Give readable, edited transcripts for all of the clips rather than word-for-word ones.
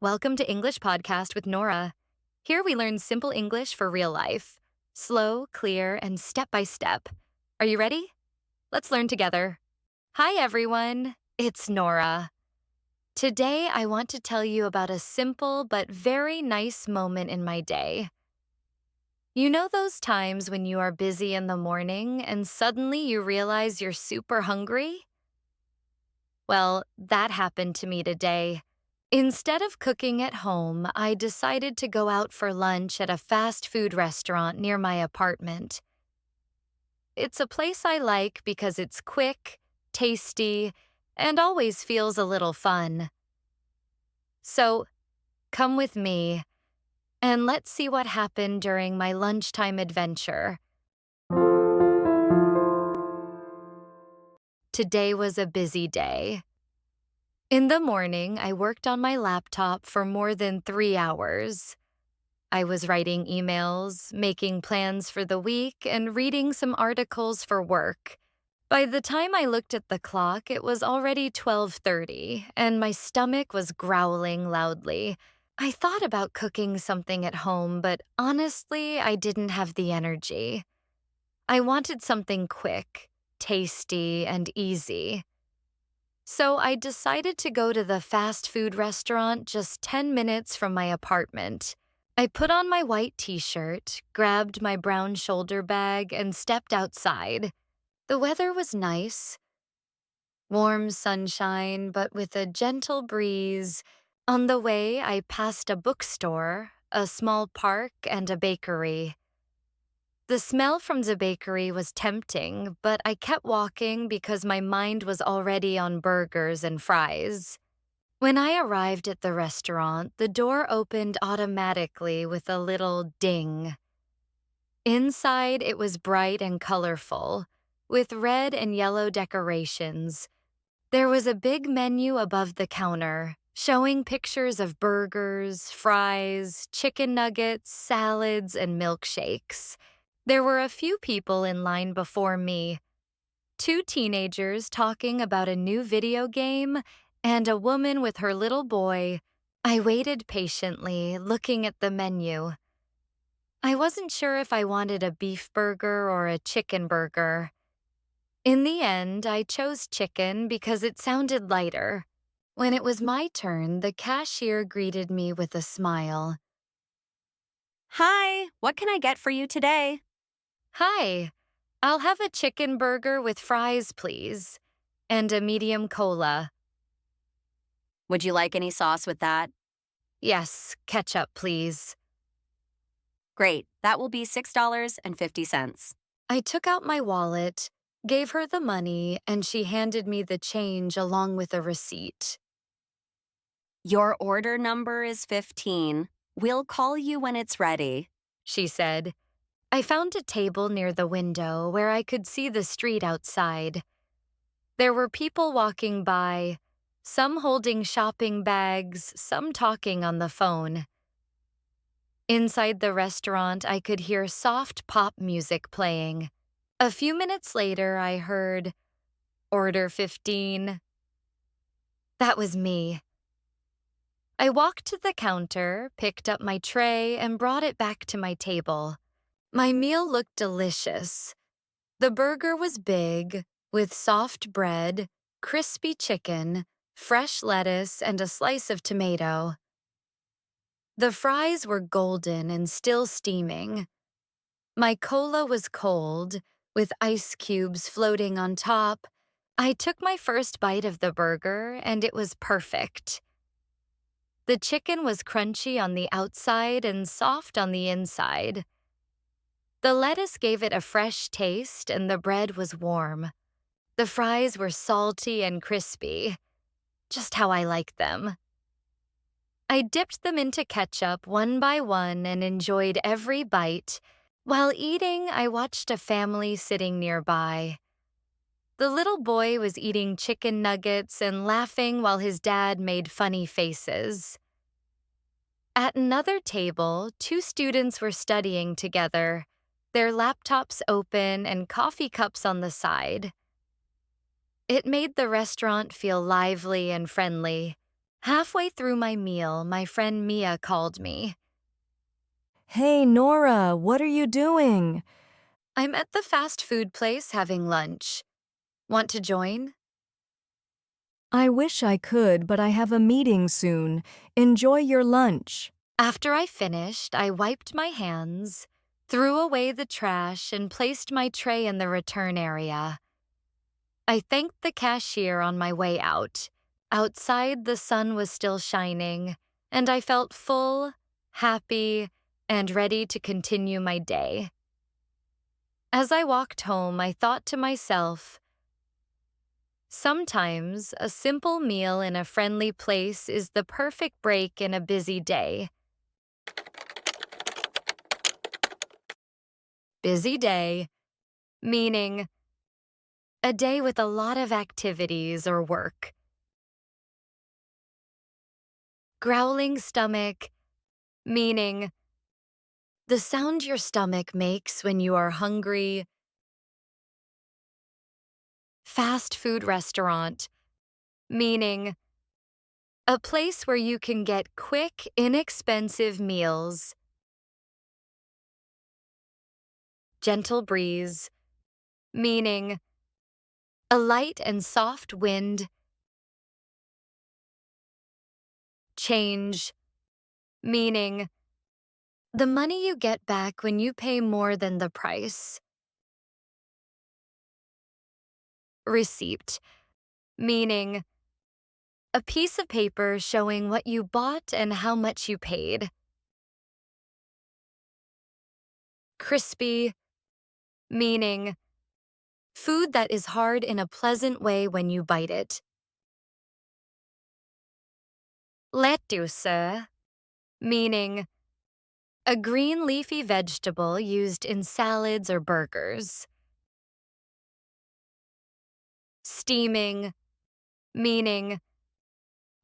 Welcome to English Podcast with Nora. Here we learn simple English for real life. Slow, clear, and step by step. Are you ready? Let's learn together. Hi, everyone. It's Nora. Today, I want to tell you about a simple but very nice moment in my day. You know those times when you are busy in the morning and suddenly you realize you're super hungry? Well, that happened to me today. Instead of cooking at home, I decided to go out for lunch at a fast food restaurant near my apartment. It's a place I like because it's quick, tasty, and always feels a little fun. So, come with me, and let's see what happened during my lunchtime adventure. Today was a busy day. In the morning, I worked on my laptop for more than 3 hours. I was writing emails, making plans for the week, and reading some articles for work. By the time I looked at the clock, it was already 12:30, and my stomach was growling loudly. I thought about cooking something at home, but honestly, I didn't have the energy. I wanted something quick, tasty, and easy. So I decided to go to the fast food restaurant just 10 minutes from my apartment. I put on my white t-shirt, grabbed my brown shoulder bag, and stepped outside. The weather was nice. Warm sunshine, but with a gentle breeze. On the way, I passed a bookstore, a small park, and a bakery. The smell from the bakery was tempting, but I kept walking because my mind was already on burgers and fries. When I arrived at the restaurant, the door opened automatically with a little ding. Inside, it was bright and colorful, with red and yellow decorations. There was a big menu above the counter, showing pictures of burgers, fries, chicken nuggets, salads, and milkshakes. There were a few people in line before me. 2 teenagers talking about a new video game and a woman with her little boy. I waited patiently, looking at the menu. I wasn't sure if I wanted a beef burger or a chicken burger. In the end, I chose chicken because it sounded lighter. When it was my turn, the cashier greeted me with a smile. Hi, what can I get for you today? Hi, I'll have a chicken burger with fries, please, and a medium cola. Would you like any sauce with that? Yes, ketchup, please. Great, that will be $6.50. I took out my wallet, gave her the money, and she handed me the change along with a receipt. Your order number is 15. We'll call you when it's ready. She said. I found a table near the window where I could see the street outside. There were people walking by, some holding shopping bags, some talking on the phone. Inside the restaurant, I could hear soft pop music playing. A few minutes later, I heard, "Order 15." That was me. I walked to the counter, picked up my tray, and brought it back to my table. My meal looked delicious. The burger was big, with soft bread, crispy chicken, fresh lettuce, and a slice of tomato. The fries were golden and still steaming. My cola was cold, with ice cubes floating on top. I took my first bite of the burger, and it was perfect. The chicken was crunchy on the outside and soft on the inside. The lettuce gave it a fresh taste, and the bread was warm. The fries were salty and crispy, just how I like them. I dipped them into ketchup one by one and enjoyed every bite. While eating, I watched a family sitting nearby. The little boy was eating chicken nuggets and laughing while his dad made funny faces. At another table, 2 students were studying together, their laptops open and coffee cups on the side. It made the restaurant feel lively and friendly. Halfway through my meal, my friend Mia called me. Hey, Nora, what are you doing? I'm at the fast food place having lunch. Want to join? I wish I could, but I have a meeting soon. Enjoy your lunch. After I finished, I wiped my hands, threw away the trash, and placed my tray in the return area. I thanked the cashier on my way out. Outside, the sun was still shining, and I felt full, happy, and ready to continue my day. As I walked home, I thought to myself, sometimes a simple meal in a friendly place is the perfect break in a busy day. Busy day, meaning a day with a lot of activities or work. Growling stomach, meaning the sound your stomach makes when you are hungry. Fast food restaurant, meaning a place where you can get quick, inexpensive meals. Gentle breeze, meaning a light and soft wind. Change, meaning the money you get back when you pay more than the price. Receipt, meaning a piece of paper showing what you bought and how much you paid. Crispy, meaning food that is hard in a pleasant way when you bite it. Lettuce, meaning a green leafy vegetable used in salads or burgers. Steaming, meaning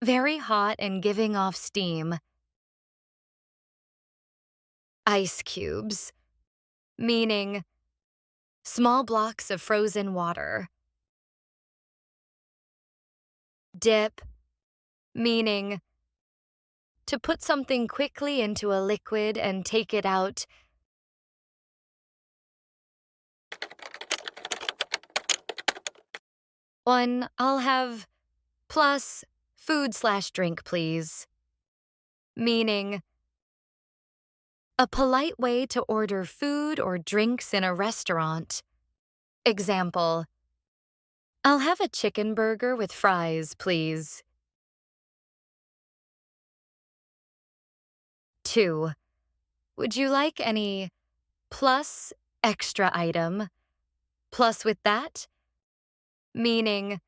very hot and giving off steam. Ice cubes, meaning small blocks of frozen water. Dip, meaning to put something quickly into a liquid and take it out. One, I'll have plus food/drink, please. Meaning a polite way to order food or drinks in a restaurant. Example, I'll have a chicken burger with fries, please. 2. Would you like any plus extra item? Plus with that? Meaning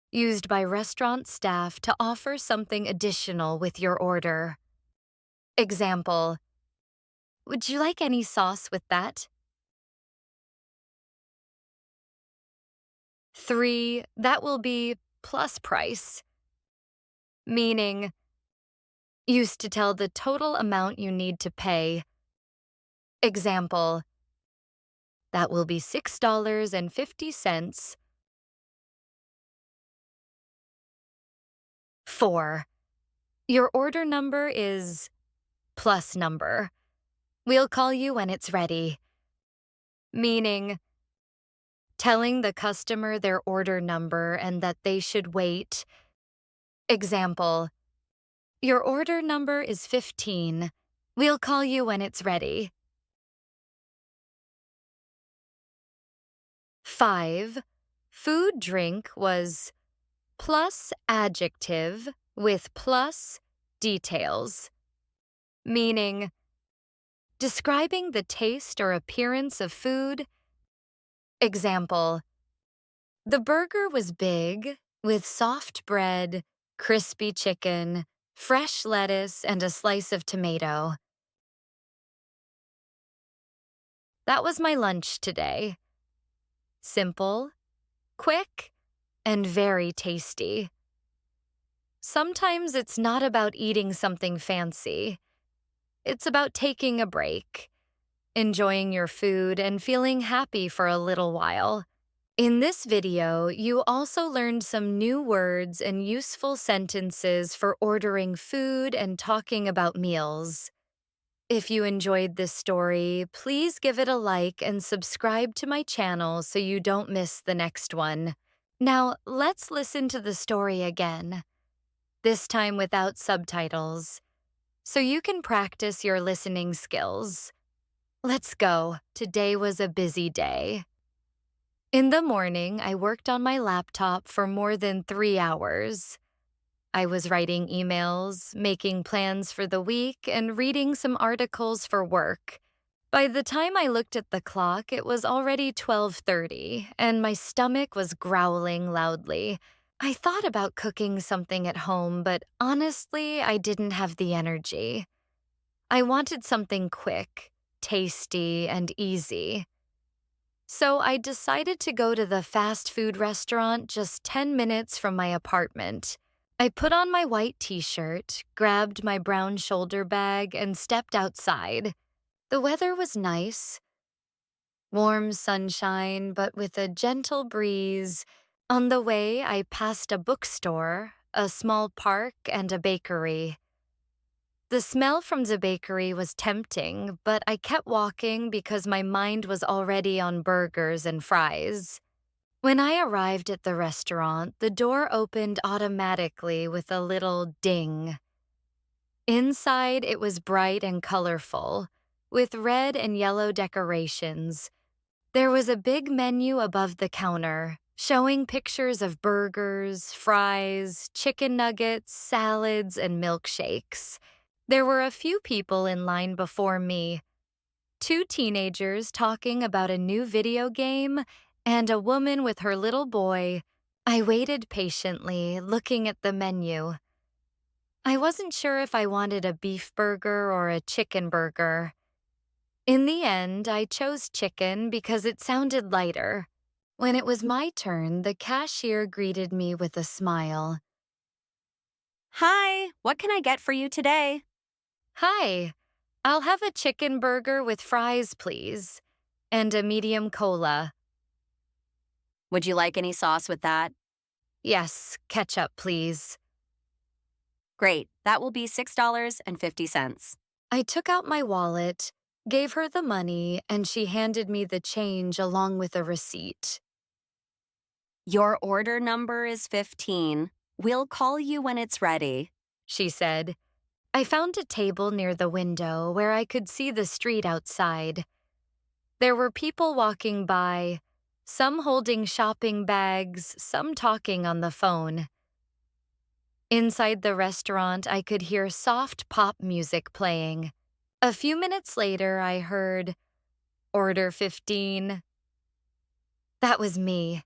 used by restaurant staff to offer something additional with your order. Example, would you like any sauce with that? 3. That will be plus price. Meaning used to tell the total amount you need to pay. Example, that will be $6.50. 4. Your order number is plus number. We'll call you when it's ready. Meaning telling the customer their order number and that they should wait. Example, your order number is 15. We'll call you when it's ready. 5. Food drink was plus adjective with plus details, meaning describing the taste or appearance of food. Example, the burger was big with soft bread, crispy chicken, fresh lettuce, and a slice of tomato. That was my lunch today. Simple, quick, and very tasty. Sometimes it's not about eating something fancy. It's about taking a break, enjoying your food, and feeling happy for a little while. In this video, you also learned some new words and useful sentences for ordering food and talking about meals. If you enjoyed this story, please give it a like and subscribe to my channel so you don't miss the next one. Now, let's listen to the story again, this time without subtitles, so you can practice your listening skills. Let's go. Today was a busy day. In the morning, I worked on my laptop for more than 3 hours. I was writing emails, making plans for the week, and reading some articles for work. By the time I looked at the clock, it was already 12:30, and my stomach was growling loudly. I thought about cooking something at home, but honestly, I didn't have the energy. I wanted something quick, tasty, and easy. So I decided to go to the fast food restaurant just 10 minutes from my apartment. I put on my white t-shirt, grabbed my brown shoulder bag, and stepped outside. The weather was nice, warm sunshine, but with a gentle breeze. On the way, I passed a bookstore, a small park, and a bakery. The smell from the bakery was tempting, but I kept walking because my mind was already on burgers and fries. When I arrived at the restaurant, the door opened automatically with a little ding. Inside, it was bright and colorful, with red and yellow decorations. There was a big menu above the counter, showing pictures of burgers, fries, chicken nuggets, salads, and milkshakes. There were a few people in line before me, two teenagers talking about a new video game, and a woman with her little boy. I waited patiently, looking at the menu. I wasn't sure if I wanted a beef burger or a chicken burger. In the end, I chose chicken because it sounded lighter. When it was my turn, the cashier greeted me with a smile. Hi, what can I get for you today? Hi, I'll have a chicken burger with fries, please, and a medium cola. Would you like any sauce with that? Yes, ketchup, please. Great, that will be $6.50. I took out my wallet, gave her the money, and she handed me the change along with a receipt. Your order number is 15. We'll call you when it's ready. She said. I found a table near the window where I could see the street outside. There were people walking by, some holding shopping bags, some talking on the phone. Inside the restaurant, I could hear soft pop music playing. A few minutes later, I heard, "Order 15." That was me.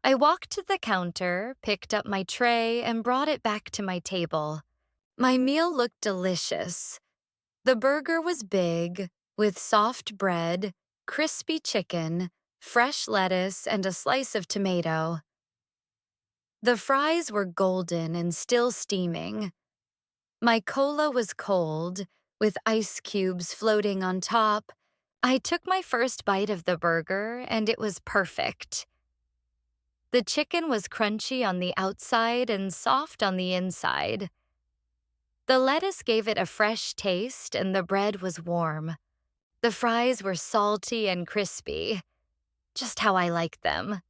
I walked to the counter, picked up my tray, and brought it back to my table. My meal looked delicious. The burger was big, with soft bread, crispy chicken, fresh lettuce, and a slice of tomato. The fries were golden and still steaming. My cola was cold, with ice cubes floating on top. I took my first bite of the burger, and it was perfect. The chicken was crunchy on the outside and soft on the inside. The lettuce gave it a fresh taste, and the bread was warm. The fries were salty and crispy, just how I like them.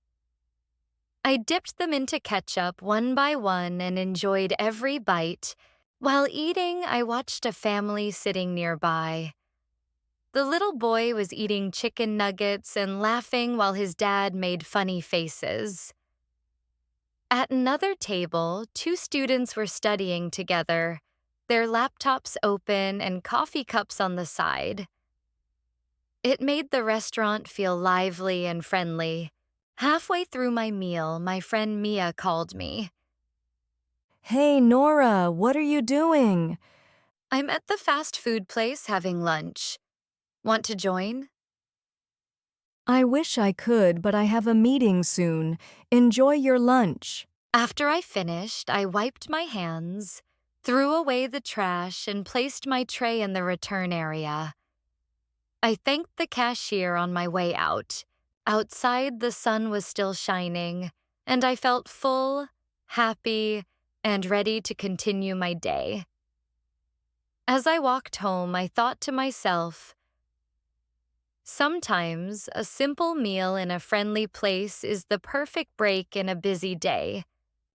I dipped them into ketchup one by one and enjoyed every bite. While eating, I watched a family sitting nearby. The little boy was eating chicken nuggets and laughing while his dad made funny faces. At another table, two students were studying together, their laptops open and coffee cups on the side. It made the restaurant feel lively and friendly. Halfway through my meal, my friend Mia called me. Hey, Nora, what are you doing? I'm at the fast food place having lunch. Want to join? I wish I could, but I have a meeting soon. Enjoy your lunch. After I finished, I wiped my hands, threw away the trash, and placed my tray in the return area. I thanked the cashier on my way out. Outside, the sun was still shining, and I felt full, happy, and ready to continue my day. As I walked home, I thought to myself, sometimes a simple meal in a friendly place is the perfect break in a busy day.